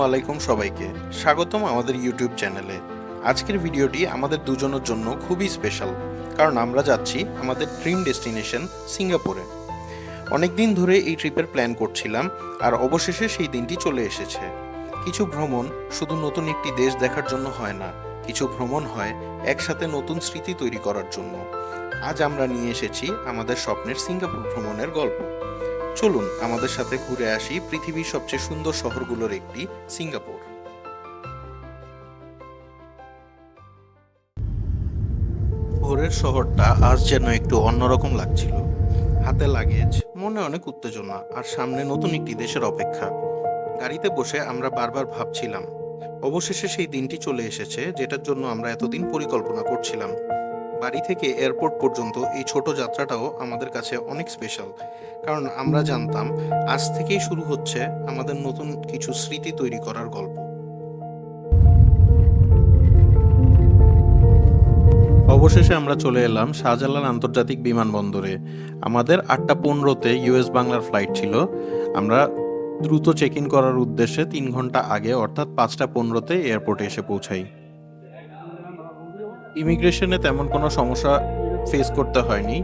আলাইকুম সবাইকে, স্বাগতম আমাদের ইউটিউব চ্যানেলে। আজকের ভিডিওটি আমাদের দুজনের জন্য খুবই স্পেশাল, কারণ আমরা যাচ্ছি আমাদের ড্রিম ডেস্টিনেশন সিঙ্গাপুরে। অনেকদিন ধরে এই ট্রিপের প্ল্যান করছিলাম, আর অবশেষে সেই দিনটি চলে এসেছে। কিছু ভ্রমণ শুধু নতুন একটি দেশ দেখার জন্য হয় না, কিছু ভ্রমণ হয় একসাথে নতুন স্মৃতি তৈরি করার জন্য। আজ আমরা নিয়ে এসেছি আমাদের স্বপ্নের সিঙ্গাপুর ভ্রমণের গল্প। চলুন আমাদের সাথে ঘুরে আসি পৃথিবীর সবচেয়ে সুন্দর শহরগুলোর একটি, সিঙ্গাপুর। ভোরের শহরটা আজ যেন একটু অন্যরকম লাগছিল। হাতে লাগেজ, মনে অনেক উত্তেজনা, আর সামনে নতুন একটি দেশের অপেক্ষা। গাড়িতে বসে আমরা বারবার ভাবছিলাম, অবশেষে সেই দিনটি চলে এসেছে যেটার জন্য আমরা এতদিন পরিকল্পনা করছিলাম। বাড়ি থেকে এয়ারপোর্ট পর্যন্ত এই ছোট যাত্রাটাও আমাদের কাছে অনেক স্পেশাল, কারণ আমরা জানতাম আজ থেকেই শুরু হচ্ছে আমাদের নতুন কিছু স্মৃতি তৈরি করার গল্প। অবশেষে আমরা চলে এলাম শাহজালাল আন্তর্জাতিক বিমানবন্দরে। আমাদের 8:15-তে ইউএস বাংলার ফ্লাইট ছিল। আমরা দ্রুত চেক ইন করার উদ্দেশ্যে 3 ঘন্টা আগে অর্থাৎ 5:15-তে এয়ারপোর্টে এসে পৌঁছাই। ইমিগ্রেশনে তেমন কোনো সমস্যা ফেস করতে হয়নি।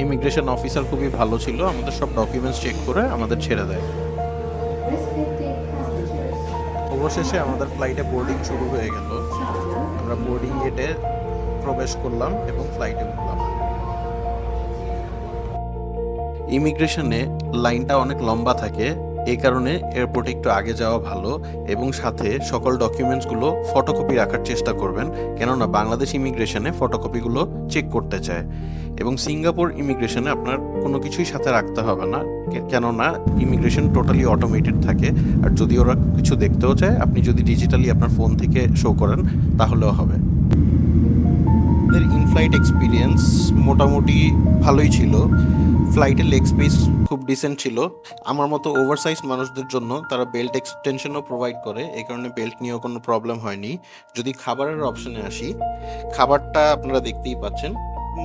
ইমিগ্রেশন অফিসার খুবই ভালো ছিল, আমাদের সব ডকুমেন্টস চেক করে আমাদের ছেড়ে দেয়। অবশেষে আমাদের ফ্লাইটে বোর্ডিং শুরু হয়ে গেল। আমরা বোর্ডিং গেটে প্রবেশ করলাম এবং ফ্লাইটে উঠলাম। ইমিগ্রেশনে লাইনটা অনেক লম্বা থাকে, এই কারণে এয়ারপোর্টে একটু আগে যাওয়া ভালো, এবং সাথে সকল ডকুমেন্টসগুলো ফটোকপি রাখার চেষ্টা করবেন, কেননা বাংলাদেশ ইমিগ্রেশনে ফটোকপিগুলো চেক করতে চায়। এবং সিঙ্গাপুর ইমিগ্রেশনে আপনার কোনো কিছুই সাথে রাখতে হবে না, কেননা ইমিগ্রেশন টোটালি অটোমেটেড থাকে। আর যদি ওরা কিছু দেখতেও চায়, আপনি যদি ডিজিটালি আপনার ফোন থেকে শো করেন তাহলেও হবে। ইনফ্লাইট এক্সপিরিয়েন্স মোটামুটি ভালোই ছিল। ফ্লাইটের লেগ স্পেস খুব ডিসেন্ট ছিল। আমার মতো ওভারসাইজ মানুষদের জন্য তারা বেল্ট এক্সটেনশনও প্রোভাইড করে, এই কারণে বেল্ট নিয়েও কোনো প্রবলেম হয়নি। যদি খাবারের অপশনে আসি, খাবারটা আপনারা দেখতেই পাচ্ছেন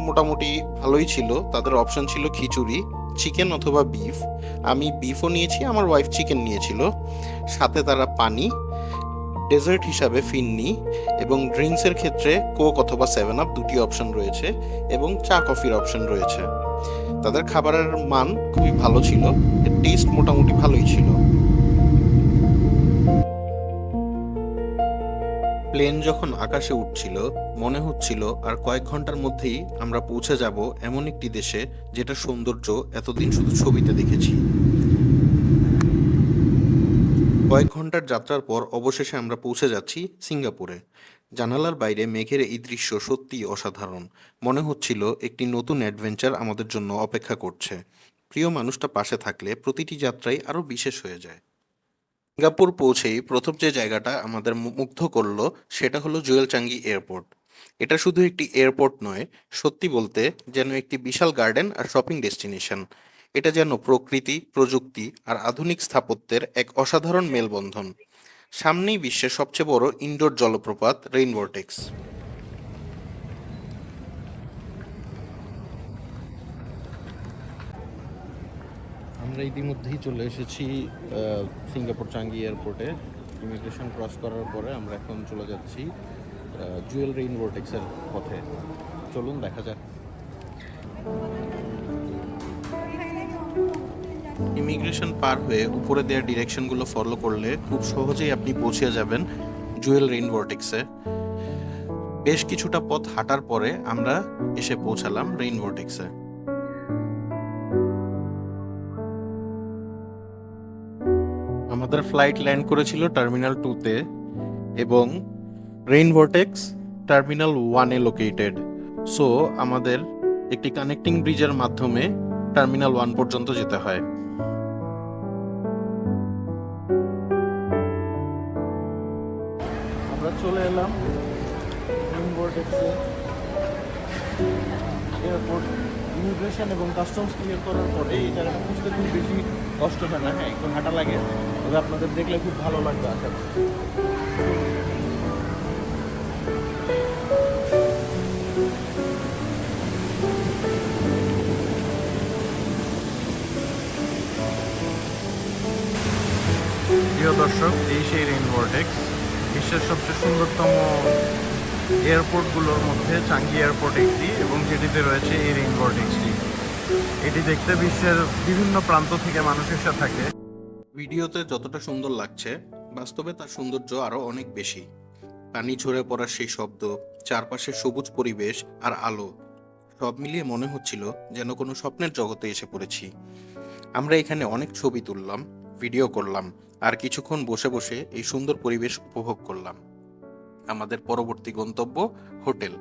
মোটামুটি ভালোই ছিল। তাদের অপশন ছিল খিচুড়ি, চিকেন অথবা বিফ। আমি বিফও নিয়েছি, আমার ওয়াইফ চিকেন নিয়েছিল। সাথে তারা পানি, ডেজার্ট হিসাবে ফিন্নি, এবং ড্রিঙ্কসের ক্ষেত্রে কোক অথবা 7 আপ দুটি অপশন রয়েছে, এবং চা কফির অপশন রয়েছে। তাদের খাবারের মান খুবই ভালো ছিল, এর টেস্ট মোটামুটি ভালোই ছিল। প্লেন যখন আকাশে উঠছিল, মনে হচ্ছিল আর কয়েক ঘন্টার মধ্যেই আমরা পৌঁছে যাব এমন একটি দেশে যেটা সৌন্দর্য এতদিন শুধু ছবিতে দেখেছি। কয়েক ঘন্টার যাত্রার পর অবশেষে আমরা পৌঁছে যাচ্ছি সিঙ্গাপুরে। জানালার বাইরে মেঘের এই দৃশ্য সত্যিই অসাধারণ। মনে হচ্ছিল একটি নতুন অ্যাডভেঞ্চার আমাদের জন্য অপেক্ষা করছে। প্রিয় মানুষটা পাশে থাকলে প্রতিটি যাত্রাই আরও বিশেষ হয়ে যায়। সিঙ্গাপুর পৌঁছেই প্রথম যে জায়গাটা আমাদের মুগ্ধ করলো সেটা হলো জুয়েল চাঙ্গি এয়ারপোর্ট। এটা শুধু একটি এয়ারপোর্ট নয়, সত্যি বলতে যেন একটি বিশাল গার্ডেন আর শপিং ডেস্টিনেশন। এটা যেন প্রকৃতি, প্রযুক্তি আর আধুনিক স্থাপত্যের এক অসাধারণ মেলবন্ধন। সামনেই বিশ্বের সবচেয়ে বড় ইনডোর জলপ্রপাত রেইন ভর্টেক্স। আমরা ইতিমধ্যেই চলে এসেছি সিঙ্গাপুর চাঙ্গি এয়ারপোর্টে। ইমিগ্রেশন ক্রস করার পরে আমরা এখন চলে যাচ্ছি জুয়েল রেইন ভর্টেক্সের পথে। চলুন দেখা যাক। ইমিগ্রেশন পার হয়ে উপরে দেওয়া ডিরেকশনগুলো ফলো করলে খুব সহজেই আপনি পৌঁছে যাবেন জুয়েল রেইন ভর্টেক্সে। বেশ কিছুটা পথ হাঁটার পরে আমরা এসে পৌঁছালাম রেইন ভর্টেক্সে। আমাদের ফ্লাইট ল্যান্ড করেছিল টার্মিনাল 2-তে, এবং রেইন ভর্টেক্স টার্মিনাল 1-এ লোকেটেড। সো আমাদের একটি কানেক্টিং ব্রিজের মাধ্যমে টার্মিনাল 1 পর্যন্ত যেতে হয়। আমরা চলে এলাম রেইন ভর্টেক্সে। এয়ারপোর্ট ইমিগ্রেশন এবং কাস্টমস ক্লিয়ার করার পরে এই জায়গাটা বুঝতে খুব বেশি কষ্ট হয় না। হ্যাঁ, একটু হাঁটা লাগে, তবে আপনাদের দেখলে খুব ভালো লাগবে আশা করি। প্রিয় দর্শক, এই সেই রেইন ভর্টেক্স, বিশ্বের সবচেয়ে সুন্দরতম এয়ারপোর্টগুলোর মধ্যে চাঙ্গি এয়ারপোর্ট একটি, এবং যেটিতে রয়েছে এই রেইন ভর্টেক্সটি। এটি দেখতে বিশ্বের বিভিন্ন প্রান্ত থেকে মানুষ এসে থাকে। ভিডিওতে যতটা সুন্দর লাগছে, বাস্তবে তার সৌন্দর্য আরও অনেক বেশি। পানি ঝরে পড়ার সেই শব্দ, চারপাশে সবুজ পরিবেশ আর আলো, সব মিলিয়ে মনে হচ্ছিল যেন কোনো স্বপ্নের জগতে এসে পড়েছি। আমরা এখানে অনেক ছবি তুললাম, ভিডিও করলাম, আর কিছুক্ষণ বসে বসে এই সুন্দর পরিবেশ উপভোগ করলাম। আমাদের পরবর্তী গন্তব্য হোটেল।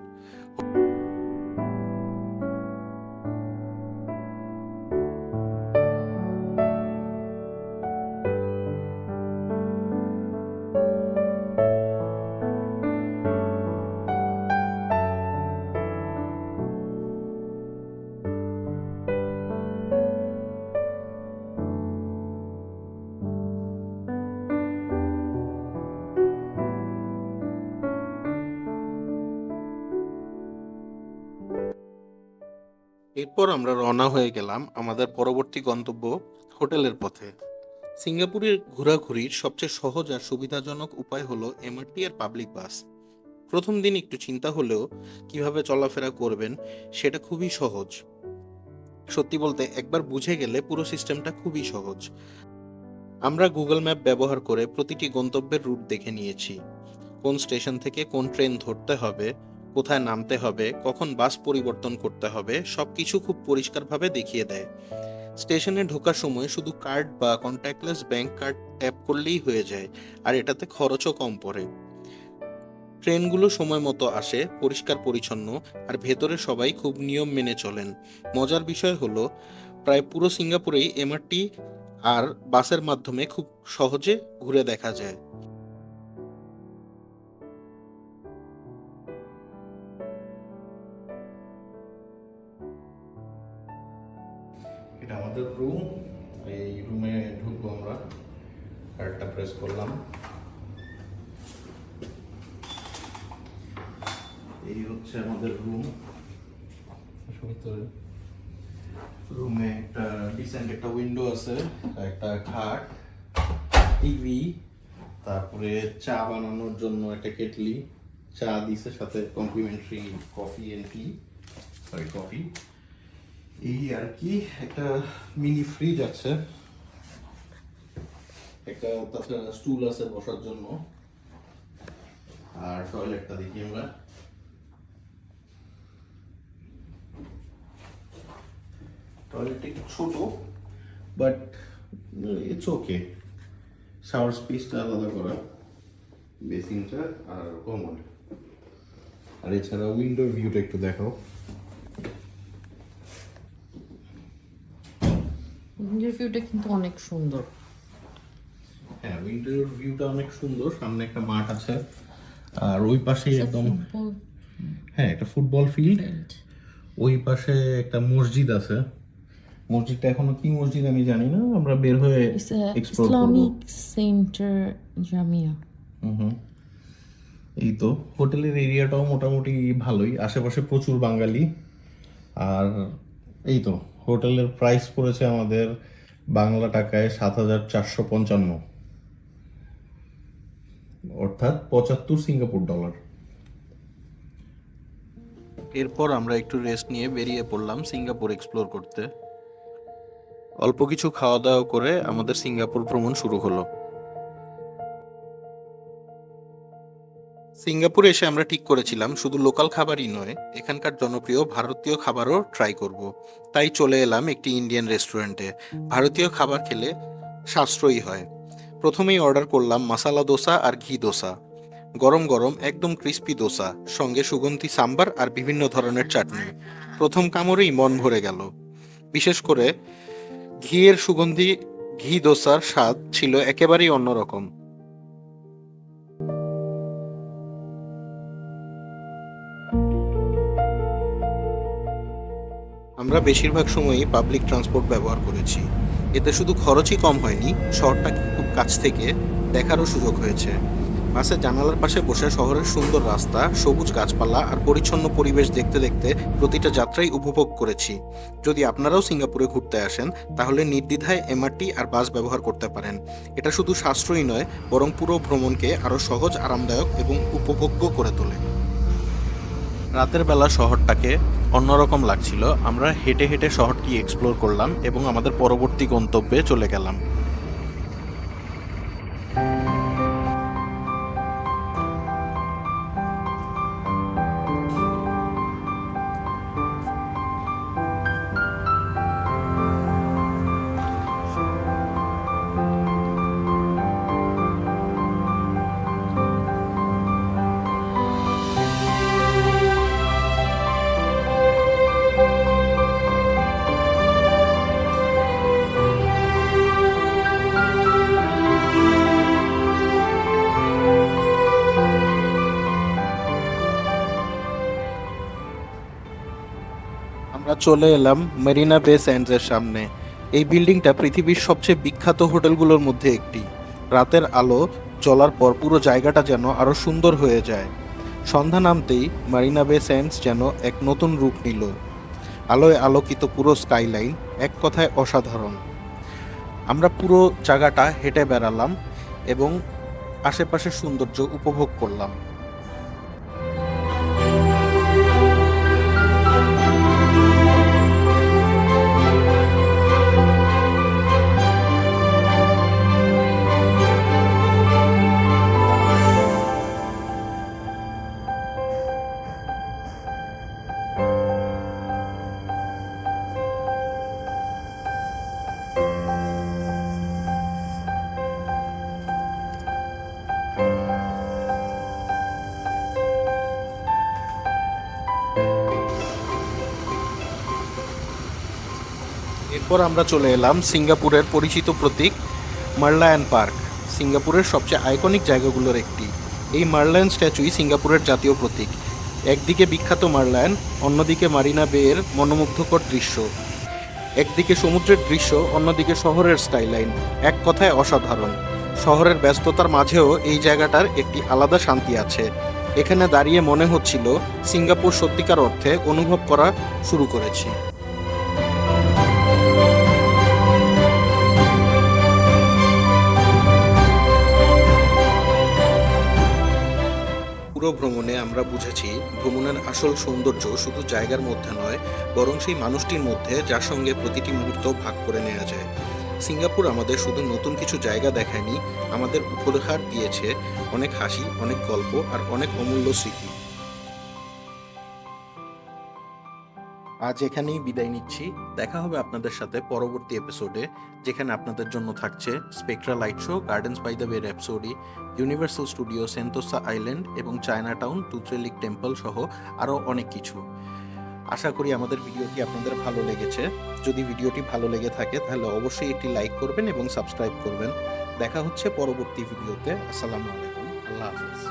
এরপর আমরা রওনা হয়ে গেলাম আমাদের পরবর্তী গন্তব্য হোটেলের পথে। সিঙ্গাপুরের ঘোরাঘুরির সবচেয়ে সহজ আর সুবিধাজনক উপায় হলো এমআরটি আর পাবলিক বাস। প্রথম দিন একটু চিন্তা হলেও কিভাবে চলাফেরা করবেন সেটা খুবই সহজ। সত্যি বলতে একবার বুঝে গেলে পুরো সিস্টেমটা খুবই সহজ। আমরা গুগল ম্যাপ ব্যবহার করে প্রতিটি গন্তব্যের রুট দেখে নিয়েছি। কোন স্টেশন থেকে কোন ট্রেন ধরতে হবে, কোথায় নামতে হবে, কখন বাস পরিবর্তন করতে হবে, সবকিছু খুব পরিষ্কারভাবে দেখিয়ে দেয়। স্টেশনে ঢোকার সময় শুধু কার্ড বা কন্ট্যাক্টলেস ব্যাংক কার্ড ট্যাপ করলেই হয়ে যায়, আর এটাতে খরচও কম পড়ে। ট্রেনগুলো সময় মতো আসে, পরিষ্কার পরিচ্ছন্ন, আর ভেতরে সবাই খুব নিয়ম মেনে চলেন। মজার বিষয় হলো প্রায় পুরো সিঙ্গাপুরেই এমআরটি আর বাসের মাধ্যমে খুব সহজে ঘুরে দেখা যায়। এটা আমাদের রুম। এই রুমে ঢুকবো আমরা, কার্ডটা প্রেস করলাম। এই হচ্ছে আমাদের রুম। রুমে একটা ডিসেন্ট একটা উইন্ডো আছে, একটা খাট, টিভি, তারপরে চা বানানোর জন্য একটা কেটলি, চা দিছে সাথে complimentary coffee and tea, sorry coffee. এই আর কি, একটা মিনি ফ্রিজ আছে, একটা তাছাড়া স্টুল আছে বসার জন্য, আর টয়লেটটা দেখি আমরা। টয়লেটটা একটু ছোট, বাট ইটস ওকে। শাওয়ার স্পেসটা আলাদা করা, বেসিনটা আর কমন। আর এছাড়া উইন্ডোর ভিউটা একটু দেখাও। উইন্ডোর ভিউটা কিন্তু অনেক সুন্দর। হ্যাঁ, উইন্ডোর ভিউটা অনেক সুন্দর। সামনে একটা মাঠ আছে, আর ওই পাশেই একদম, হ্যাঁ, একটা ফুটবল ফিল্ড। ওই পাশে একটা মসজিদ আছে। মসজিদটা এখনো কি মসজিদ আমি জানি না, আমরা বের হয়ে এক্সপ্লোর করব। Islamic centre Jamia. এই তো, হোটেলের এরিয়াটাও মোটামুটি ভালোই, আশেপাশে প্রচুর বাঙালি। আর এই তো, হোটেলের প্রাইস পড়েছে আমাদের বাংলা টাকায় ৭,৪৫৫, অর্থাৎ ৭৫ সিঙ্গাপুর ডলার। এরপর আমরা একটু রেস্ট নিয়ে বেরিয়ে পড়লাম সিঙ্গাপুর এক্সপ্লোর করতে। অল্প কিছু খাওয়া দাওয়া করে আমাদের সিঙ্গাপুর ভ্রমণ শুরু হলো। সিঙ্গাপুরে এসে আমরা ঠিক করেছিলাম শুধু লোকাল খাবারই নয়, এখানকার জনপ্রিয় ভারতীয় খাবারও ট্রাই করব। তাই চলে এলাম একটি ইন্ডিয়ান রেস্টুরেন্টে। ভারতীয় খাবার খেলে সাশ্রয়ী হয়। প্রথমেই অর্ডার করলাম মাসালা দোসা আর ঘি দোসা। গরম গরম একদম ক্রিস্পি দোসা, সঙ্গে সুগন্ধি সাম্বার আর বিভিন্ন ধরনের চাটনি। প্রথম কামড়েই মন ভরে গেল। বিশেষ করে ঘিয়ের সুগন্ধি ঘি দোসার স্বাদ ছিল একেবারেই অন্যরকম। আমরা বেশিরভাগ সময়ই পাবলিক ট্রান্সপোর্ট ব্যবহার করেছি। এতে শুধু খরচই কম হয়নি, শহরটা খুব কাছ থেকে দেখারও সুযোগ হয়েছে। বাসে জানালার পাশে বসে শহরের সুন্দর রাস্তা, সবুজ গাছপালা আর পরিচ্ছন্ন পরিবেশ দেখতে দেখতে প্রতিটা যাত্রাই উপভোগ করেছি। যদি আপনারাও সিঙ্গাপুরে ঘুরতে আসেন তাহলে নির্দ্বিধায় এমআরটি আর বাস ব্যবহার করতে পারেন। এটা শুধু সাশ্রয়ী নয়, বরং পুরো ভ্রমণকে আরও সহজ, আরামদায়ক এবং উপভোগ্য করে তোলে। রাতের বেলা শহরটাকে অন্যরকম লাগছিল। আমরা হেঁটে হেঁটে শহরটি এক্সপ্লোর করলাম এবং আমাদের পরবর্তী গন্তব্যে চলে গেলাম। আমরা চলে এলাম মেরিনা বে স্যান্ডসের সামনে। এই বিল্ডিংটা পৃথিবীর সবচেয়ে বিখ্যাত হোটেলগুলোর মধ্যে একটি। রাতের আলো জ্বলার পর পুরো জায়গাটা যেন আরো সুন্দর হয়ে যায়। সন্ধ্যা নামতেই মারিনা বে স্যান্ডস যেন এক নতুন রূপ নিল। আলোয় আলোকিত পুরো স্কাইলাইন এক কথায় অসাধারণ। আমরা পুরো জায়গাটা হেঁটে বেড়ালাম এবং আশেপাশের সৌন্দর্য উপভোগ করলাম। এরপর আমরা চলে এলাম সিঙ্গাপুরের পরিচিত প্রতীক মার্লায়ন পার্ক, সিঙ্গাপুরের সবচেয়ে আইকনিক জায়গাগুলোর একটি। এই মার্লায়ন স্ট্যাচুই সিঙ্গাপুরের জাতীয় প্রতীক। একদিকে বিখ্যাত মার্লায়ন, অন্যদিকে মারিনা বে এর মনোমুগ্ধকর দৃশ্য। একদিকে সমুদ্রের দৃশ্য, অন্যদিকে শহরের স্কাইলাইন, এক কথায় অসাধারণ। শহরের ব্যস্ততার মাঝেও এই জায়গাটার একটি আলাদা শান্তি আছে। এখানে দাঁড়িয়ে মনে হচ্ছিল সিঙ্গাপুর সত্যিকার অর্থে অনুভব করা শুরু করেছি। পুরো ভ্রমণে আমরা বুঝেছি ভ্রমণের আসল সৌন্দর্য শুধু জায়গার মধ্যে নয়, বরং সেই মানুষটির মধ্যে যার সঙ্গে প্রতিটি মুহূর্ত ভাগ করে নেওয়া যায়। সিঙ্গাপুর আমাদের শুধু নতুন কিছু জায়গা দেখায়নি, আমাদের উপহার দিয়েছে অনেক হাসি, অনেক গল্প আর অনেক অমূল্য স্মৃতি। আজ এখানেই বিদায় নিচ্ছি। দেখা হবে আপনাদের সাথে পরবর্তী এপিসোডে, যেখানে আপনাদের জন্য থাকছে Spectra Light Show, Gardens by the Bay Rhapsody, Universal Studio Sentosa Island এবং চায়না টাউন টুথ্রেলিক টেম্পল সহ আরও অনেক কিছু। আশা করি আমাদের ভিডিওটি আপনাদের ভালো লেগেছে। যদি ভিডিওটি ভালো লেগে থাকে তাহলে অবশ্যই একটি লাইক করবেন এবং সাবস্ক্রাইব করবেন। দেখা হচ্ছে পরবর্তী ভিডিওতে। আসসালামু আলাইকুম, আল্লাহ হাফেজ।